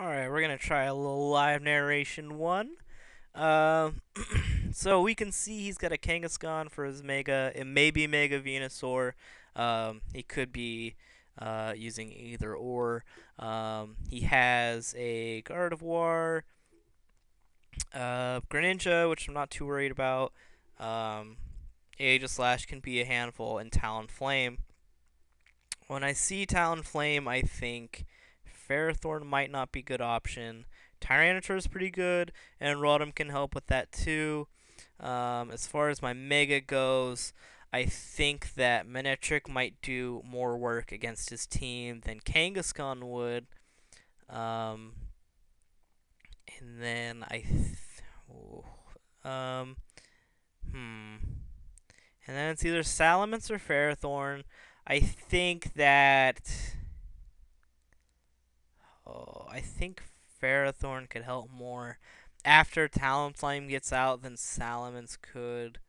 Alright, we're gonna try a little live narration one. Uh, so we can see he's got a Kangaskhan for his Mega. It may be Mega Venusaur. He could be using either or. He has a Gardevoir, Greninja, which I'm not too worried about. Um, Aegislash can be a handful, and Talonflame. When I see Talonflame, I think Ferrothorn might not be a good option. Tyranitar is pretty good, and Rotom can help with that too. As far as my Mega goes, I think that Manectric might do more work against his team than Kangaskhan would. Um, and then um, hmm. And then it's either Salamence or Ferrothorn. I think that. Oh, I think Ferrothorn could help more after Talonflame gets out than Salamence could.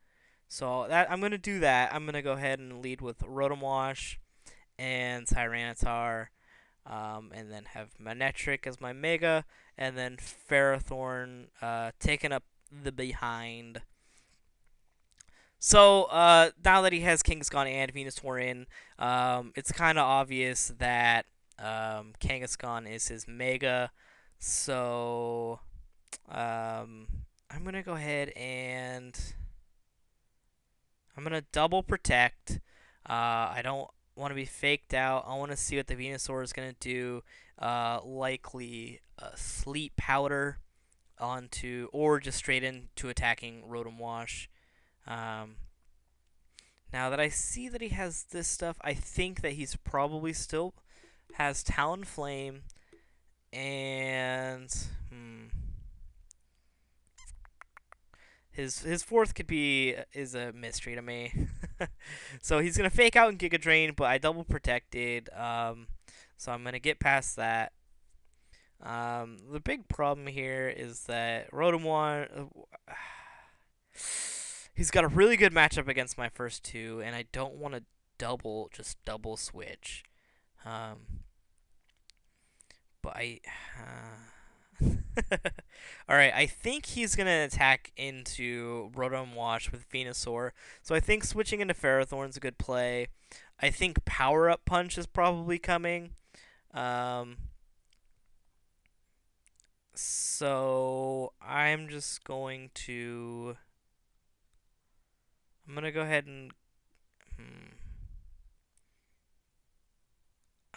So that I'm gonna do that. I'm gonna go ahead and lead with Rotom Wash and Tyranitar, and then have Manectric as my Mega, and then Ferrothorn taking up the behind. So now that he has Kangaskhan and Venusaur in, it's kind of obvious that Kangaskhan is his Mega. So I'm gonna go ahead and I'm gonna double protect. I don't want to be faked out. I want to see what the Venusaur is gonna do. Likely Sleep Powder onto, or just straight into attacking Rotom Wash. Um, Now that I see that he has this stuff, I think that he's probably still has Talonflame and his fourth could be is a mystery to me. So he's gonna fake out and Giga Drain, but I double protected, so I'm gonna get past that. The big problem here is that Rotom he's got a really good matchup against my first two, and I don't want to just double switch. But I. Alright, I think he's going to attack into Rotom Wash with Venusaur. So I think switching into Ferrothorn is a good play. I think Power Up Punch is probably coming. So I'm just going to. I'm going to go ahead and.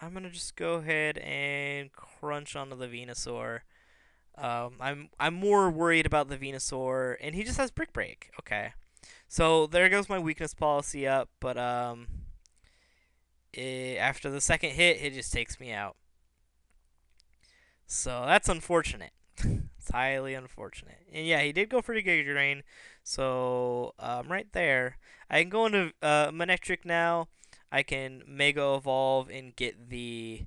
I'm going to just go ahead and crunch onto the Venusaur. I'm more worried about the Venusaur, and he just has Brick Break. Okay, so there goes my weakness policy up. But after the second hit, it just takes me out. So that's unfortunate. It's highly unfortunate. And yeah, he did go for the Giga Drain. So right there, I can go into Manectric now. I can Mega Evolve and get the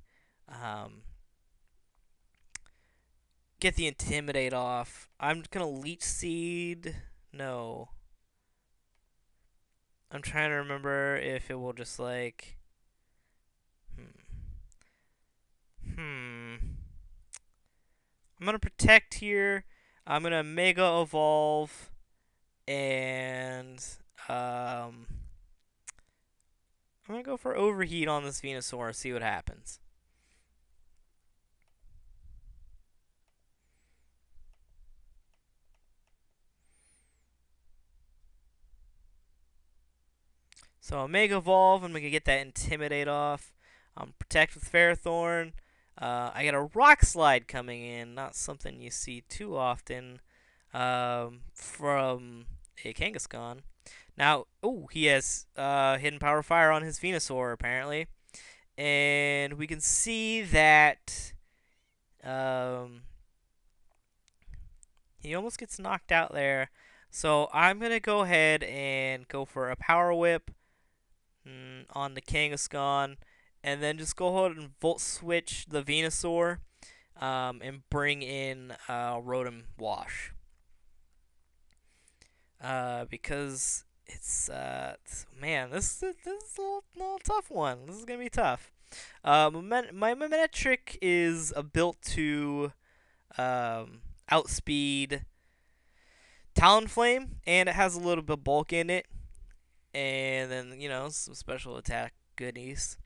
Intimidate off. I'm gonna Leech Seed. No. I'm trying to remember if it will just like. I'm gonna protect here. I'm gonna Mega Evolve, and I'm gonna go for Overheat on this Venusaur. See what happens. So Mega Evolve, I'm gonna get that Intimidate off. Protect with Ferrothorn. I got a Rock Slide coming in, not something you see too often from a Kangaskhan. Now, he has Hidden Power Fire on his Venusaur, apparently. And we can see that he almost gets knocked out there. So I'm going to go ahead and go for a Power Whip on the Kangaskhan, and then just go ahead and Volt Switch the Venusaur and bring in Rotom Wash. Because it's man, this is a little tough one. This is gonna be tough. My Manectric is built to outspeed Talonflame, and it has a little bit of bulk in it, and then some special attack goodies.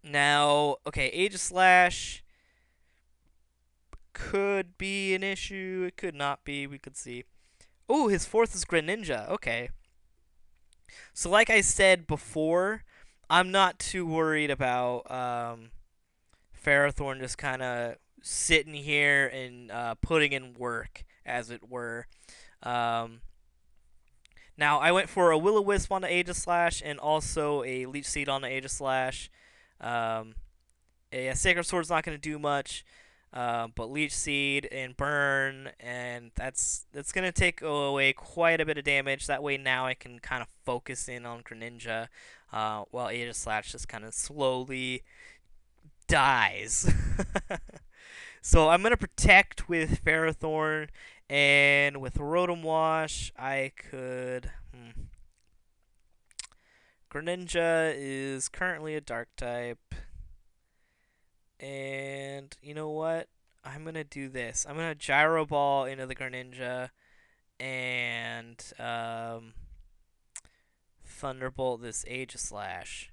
Now, okay, Aegislash could be an issue. It could not be. We could see. Oh, his fourth is Greninja. Okay. So, like I said before, I'm not too worried about Ferrothorn just kind of sitting here and putting in work, as it were. Um, Now, I went for a Will-O-Wisp on the Aegislash and also a Leech Seed on the Aegislash. A Sacred Sword's not going to do much, but Leech Seed and Burn, and that's going to take away quite a bit of damage. That way now I can kind of focus in on Greninja, while Aegislash just kind of slowly dies. So I'm going to protect with Ferrothorn, and with Rotom Wash, I could... Greninja is currently a Dark type. And you know what? I'm going to do this. I'm going to Gyro Ball into the Greninja and Thunderbolt this Aegislash.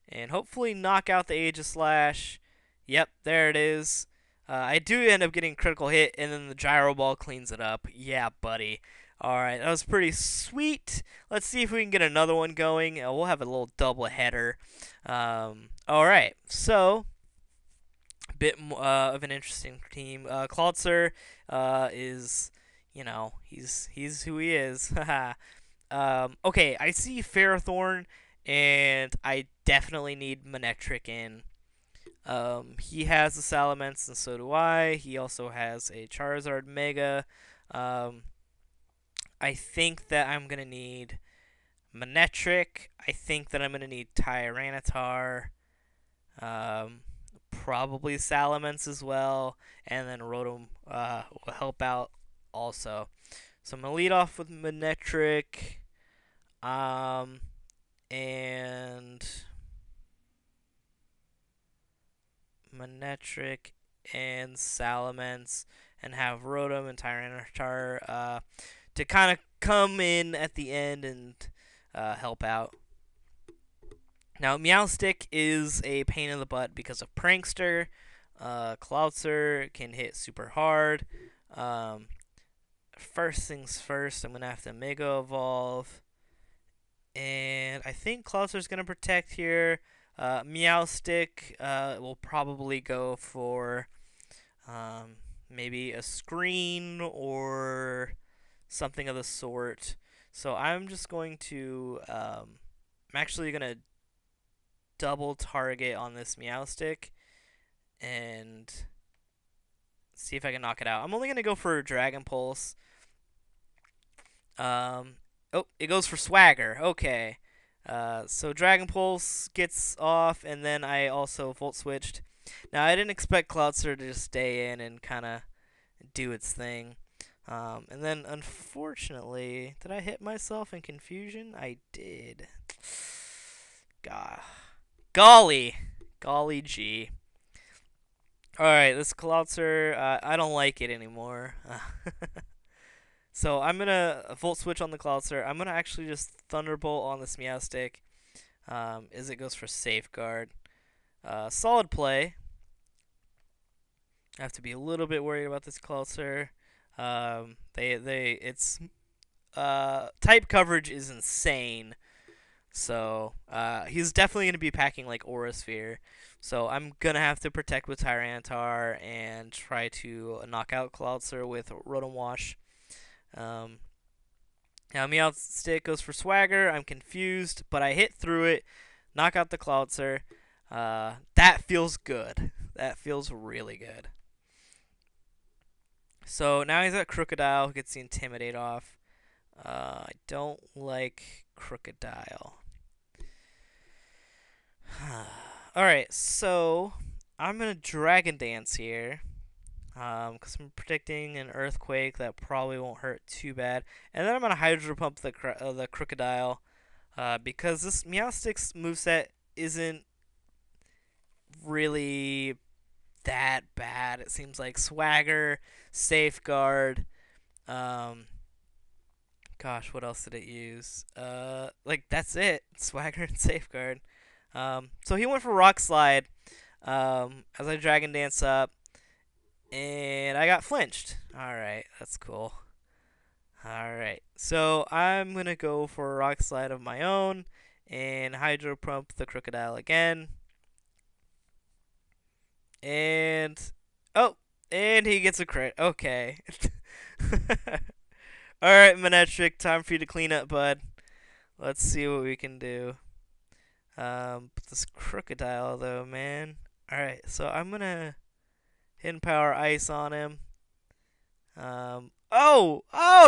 And hopefully knock out the Aegislash. Yep, there it is. I do end up getting a critical hit, and then the Gyro Ball cleans it up. Yeah, buddy. Alright, that was pretty sweet. Let's see if we can get another one going. We'll have a little double header. Alright, so a bit of an interesting team. Cloudser is, he's who he is. Okay, I see Ferrothorn, and I definitely need Manectric in. He has the Salamence, and so do I. He also has a Charizard Mega. I think that I'm going to need Manectric. I think that I'm going to need Tyranitar. Probably Salamence as well. And then Rotom will help out also. So I'm going to lead off with Manectric. And Manectric and Salamence, and have Rotom and Tyranitar to kind of come in at the end and help out. Now, Meowstic is a pain in the butt because of Prankster. Cloudser can hit super hard. First things first, I'm going to have to Mega Evolve. And I think Cloudser's going to protect here. Meowstic will probably go for maybe a screen or something of the sort. So I'm just going to... I'm actually going to double target on this Meowstic and see if I can knock it out. I'm only going to go for Dragon Pulse. Oh, it goes for Swagger. Okay. So Dragon Pulse gets off, and then I also Volt Switched. Now, I didn't expect Cloudster to just stay in and kind of do its thing. And then, unfortunately, did I hit myself in confusion? I did. Golly gee. Alright, this Cloudser, I don't like it anymore. So I'm going to Volt Switch on the Cloudser. I'm going to actually just Thunderbolt on this Meowstic as it goes for Safeguard. Solid play. I have to be a little bit worried about this Cloudser. Its type coverage is insane. So he's definitely going to be packing like Aura Sphere. So I'm going to have to protect with Tyranitar and try to knock out Cloudser with Rotom Wash. Now Meowstic goes for Swagger. I'm confused, but I hit through it, knock out the Cloudser. That feels good. That feels really good. So now he's at Crocodile, who gets the Intimidate off. I don't like Crocodile. Alright, so I'm going to Dragon Dance here. Because I'm predicting an Earthquake that probably won't hurt too bad. And then I'm going to Hydro Pump the Crocodile. Because this Meowstic's moveset isn't really that bad. It seems like Swagger, Safeguard. Um, Gosh, what else did it use? Like that's it. Swagger and Safeguard. So he went for Rock Slide. As I Dragon Dance up, and I got flinched. All right, that's cool. All right, so I'm gonna go for a Rock Slide of my own, and Hydro Pump the Crocodile again. And oh, and he gets a crit. Okay. All right, Manectric, time for you to clean up, bud. Let's see what we can do. This crocodile though, man. All right, so I'm gonna hidden power ice on him. I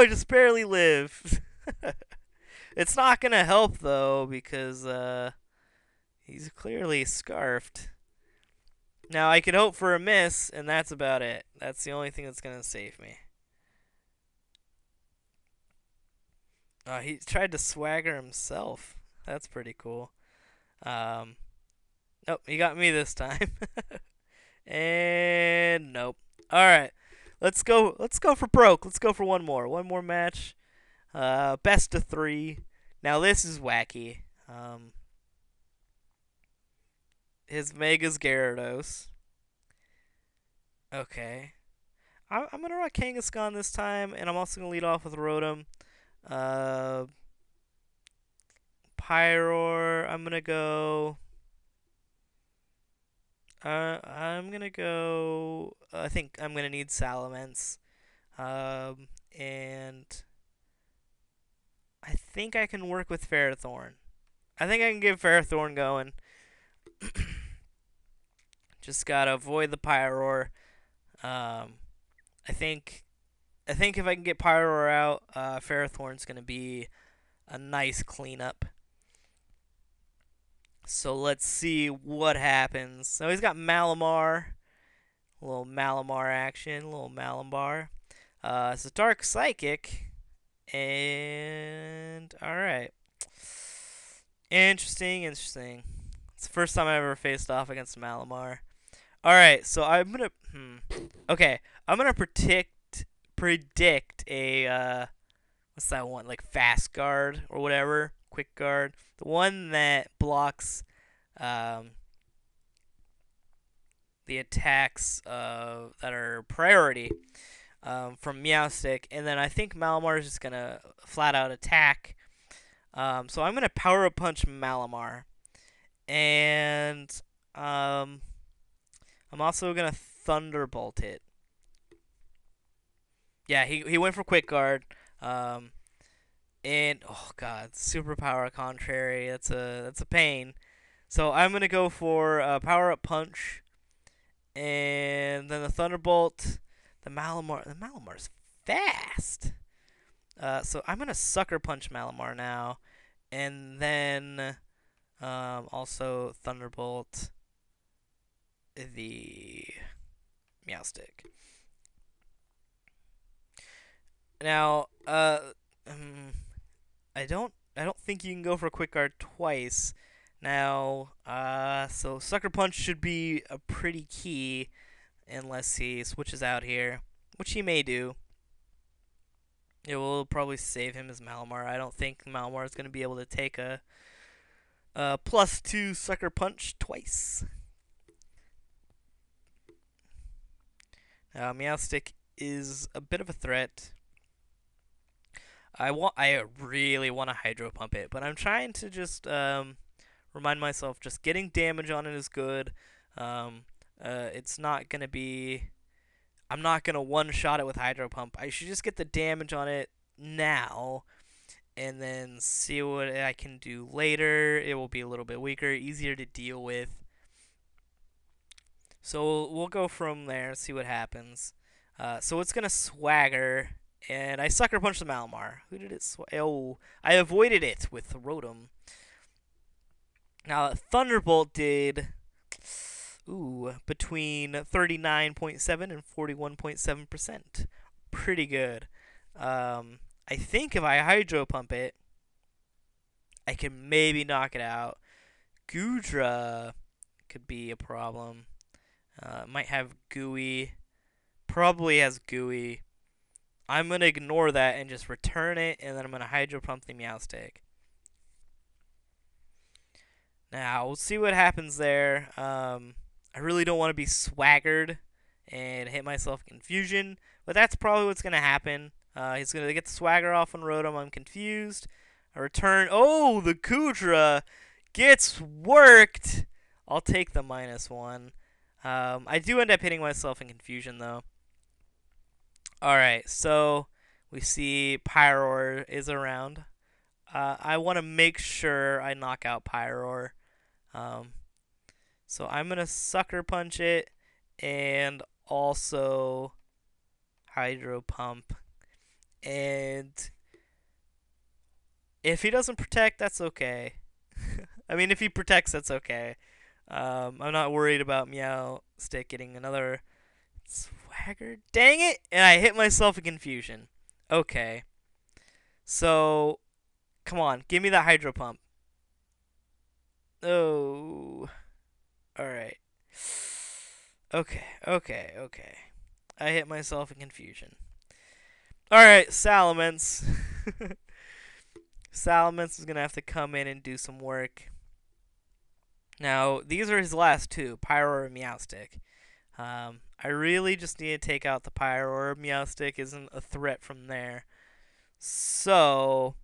just barely lived. It's not gonna help though because he's clearly scarfed. Now I could hope for a miss, and that's about it. That's the only thing that's gonna save me. He tried to swagger himself. That's pretty cool. Um, Nope, he got me this time. And nope. All right, let's go. Let's go for broke. Let's go for one more. One more match. Best of 3. Now this is wacky. His Mega's Gyarados. Okay. I'm gonna rock Kangaskhan this time, and I'm also gonna lead off with Rotom. Uh, Pyroar. I'm gonna go. I'm gonna go. I think I'm gonna need Salamence. And I think I can work with Ferrothorn. I think I can get Ferrothorn going. Just gotta avoid the Pyroar. I think if I can get Pyroar out, Ferrothorn's gonna be a nice cleanup. So let's see what happens. So he's got Malamar. A little Malamar action, a little Malambar. It's a Dark Psychic. And alright. Interesting. It's the first time I ever faced off against Malamar. Alright, so I'm gonna okay. I'm gonna predict a what's that one? Like fast guard or whatever. Quick guard. The one that blocks the attacks that are priority from Meowstic, and then I think Malamar is just gonna flat out attack. So I'm gonna Power Punch Malamar, and I'm also gonna Thunderbolt it. Yeah, he went for Quick Guard. And oh god, Superpower Contrary. That's a pain. So I'm gonna go for Power Up Punch, and then the Thunderbolt. The Malamar's fast. So I'm gonna Sucker Punch Malamar now, and then also Thunderbolt the Meowstic. Now, I don't think you can go for a Quick Guard twice. Now, so Sucker Punch should be a pretty key unless he switches out here, which he may do. It will probably save him as Malamar. I don't think Malamar is going to be able to take a +2 Sucker Punch twice. Meowstic is a bit of a threat. I really want to Hydro Pump it, but I'm trying to just remind myself just getting damage on it is good. It's not gonna be. I'm not gonna one-shot it with Hydro Pump. I should just get the damage on it now, and then see what I can do later. It will be a little bit weaker, easier to deal with. So we'll go from there, see what happens. So it's gonna Swagger. And I Sucker Punched the Malamar. Who did it? Oh, I avoided it with Rotom. Now, Thunderbolt did between 39.7 and 41.7%. Pretty good. I think if I Hydro Pump it, I can maybe knock it out. Goodra could be a problem. Might have gooey. Probably has gooey. I'm going to ignore that and just return it, and then I'm going to Hydro Pump the Meowstic. Now, we'll see what happens there. I really don't want to be swaggered and hit myself in Confusion, but that's probably what's going to happen. He's going to get the swagger off on Rotom. I'm confused. I return. Oh, the Kudra gets worked. I'll take the -1. I do end up hitting myself in Confusion, though. Alright, so we see Pyroar is around. I want to make sure I knock out Pyroar. So I'm going to Sucker Punch it and also Hydro Pump. And if he doesn't protect, that's okay. I mean, if he protects, that's okay. I'm not worried about Meowstic getting another swagger. Dang it! And I hit myself in Confusion. Okay. So, come on, give me that Hydro Pump. Oh. Alright. Okay. I hit myself in Confusion. Alright, Salamence. Salamence is going to have to come in and do some work. Now, these are his last two, Pyroar and Meowstic. I really just need to take out the Pyroar. Meowstic isn't a threat from there. So,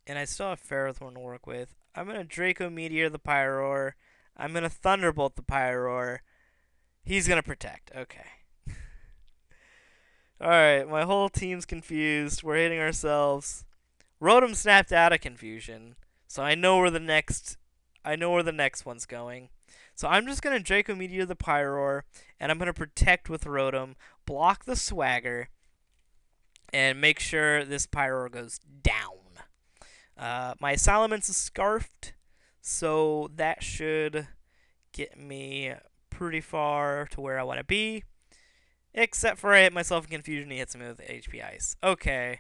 and I still have Ferrothorn to work with. I'm going to Draco Meteor the Pyroar. I'm going to Thunderbolt the Pyroar. He's going to protect. Okay. Alright, my whole team's confused. We're hitting ourselves. Rotom snapped out of Confusion, so I know where the next one's going. So I'm just going to Draco Meteor the Pyroar, and I'm going to protect with Rotom, block the Swagger, and make sure this Pyroar goes down. My Salamence is Scarfed, so that should get me pretty far to where I want to be. Except for I hit myself in Confusion, he hits me with HP Ice. Okay.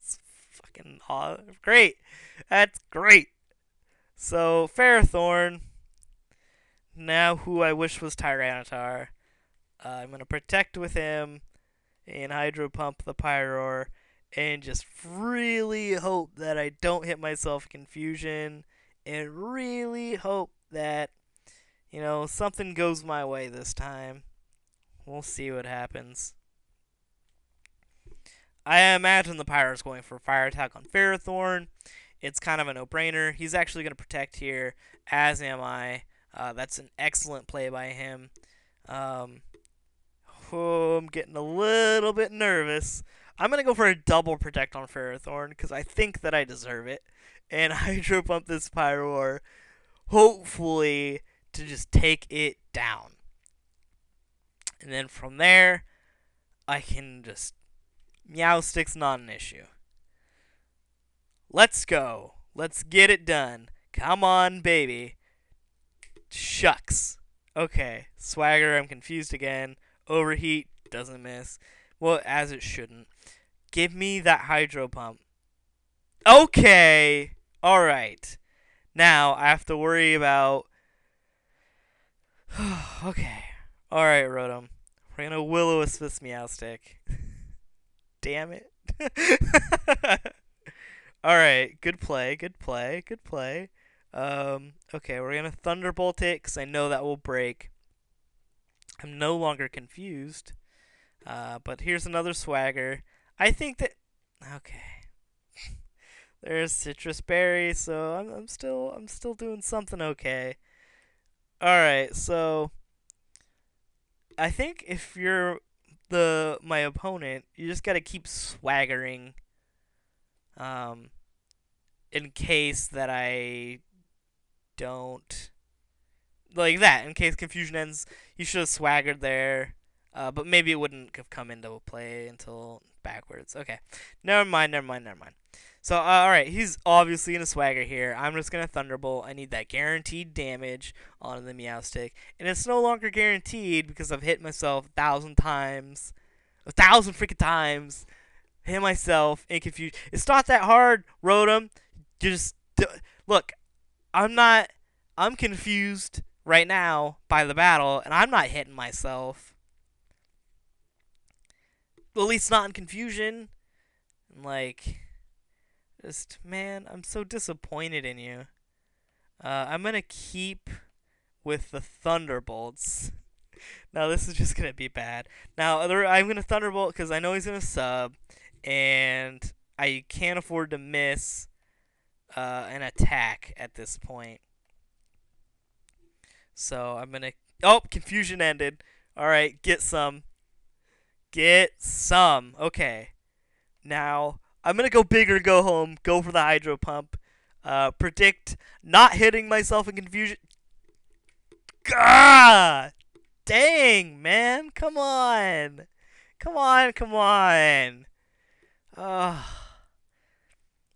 It's fucking great. That's great. So, Ferrothorn. Now who I wish was Tyranitar. I'm going to protect with him and Hydro Pump the Pyroar and just really hope that I don't hit myself in Confusion and really hope that, you know, something goes my way this time. We'll see what happens. I imagine the Pyroar's going for Fire Attack on Ferrothorn. It's kind of a no-brainer. He's actually going to protect here, as am I. That's an excellent play by him. I'm getting a little bit nervous. I'm going to go for a double protect on Ferrothorn because I think that I deserve it. And Hydro Pump this Pyroar, hopefully to just take it down. And then from there, I can just... Meowstic's not an issue. Let's go. Let's get it done. Come on, baby. Shucks. Okay. Swagger, I'm confused again. Overheat, doesn't miss. Well, as it shouldn't. Give me that Hydro Pump. Okay. Alright. Now, I have to worry about... okay. Alright, Rotom. We're gonna Will-O-Wisp this Meowstic. Damn it. Alright, good play. Okay, we're gonna Thunderbolt it, because I know that will break. I'm no longer confused. But here's another Swagger. I think that... okay. There's Citrus Berry, so I'm still doing something okay. Alright, so... I think if you're my opponent, you just gotta keep swaggering. In case that I don't like that. In case Confusion ends, you should have swaggered there. But maybe it wouldn't have come into play until backwards. Okay, never mind. So, alright, he's obviously in a swagger here. I'm just going to Thunderbolt. I need that guaranteed damage on the Meowstic. And it's no longer guaranteed because I've hit myself 1,000 times. 1,000 freaking times. Hit myself in Confusion. It's not that hard, Rotom. Just, look, I'm confused. right now by the battle, and I'm not hitting myself. At least not in confusion. Like, just, man, I'm so disappointed in you. I'm going to keep with the Thunderbolts. Now, this is just going to be bad. Now, I'm going to Thunderbolt because I know he's going to sub, and I can't afford to miss an attack at this point. So, I'm going to... Oh, confusion ended. Alright, get some. Get some. Okay. Now, I'm going to go big or go home. Go for the Hydro Pump. Predict not hitting myself in confusion. Gah! Dang, man. Come on. Come on, come on. Alright,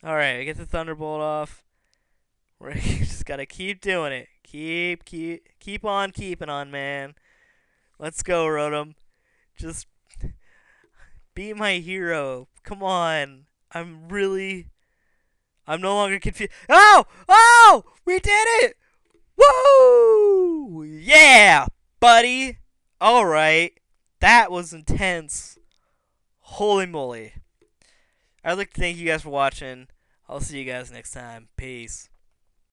I get the Thunderbolt off. We just gotta keep doing it. Keep on keeping on, man. Let's go, Rotom. Just be my hero. Come on. I'm no longer confused. Oh! Oh! We did it! Woo! Yeah, buddy. Alright. That was intense. Holy moly. I'd like to thank you guys for watching. I'll see you guys next time. Peace.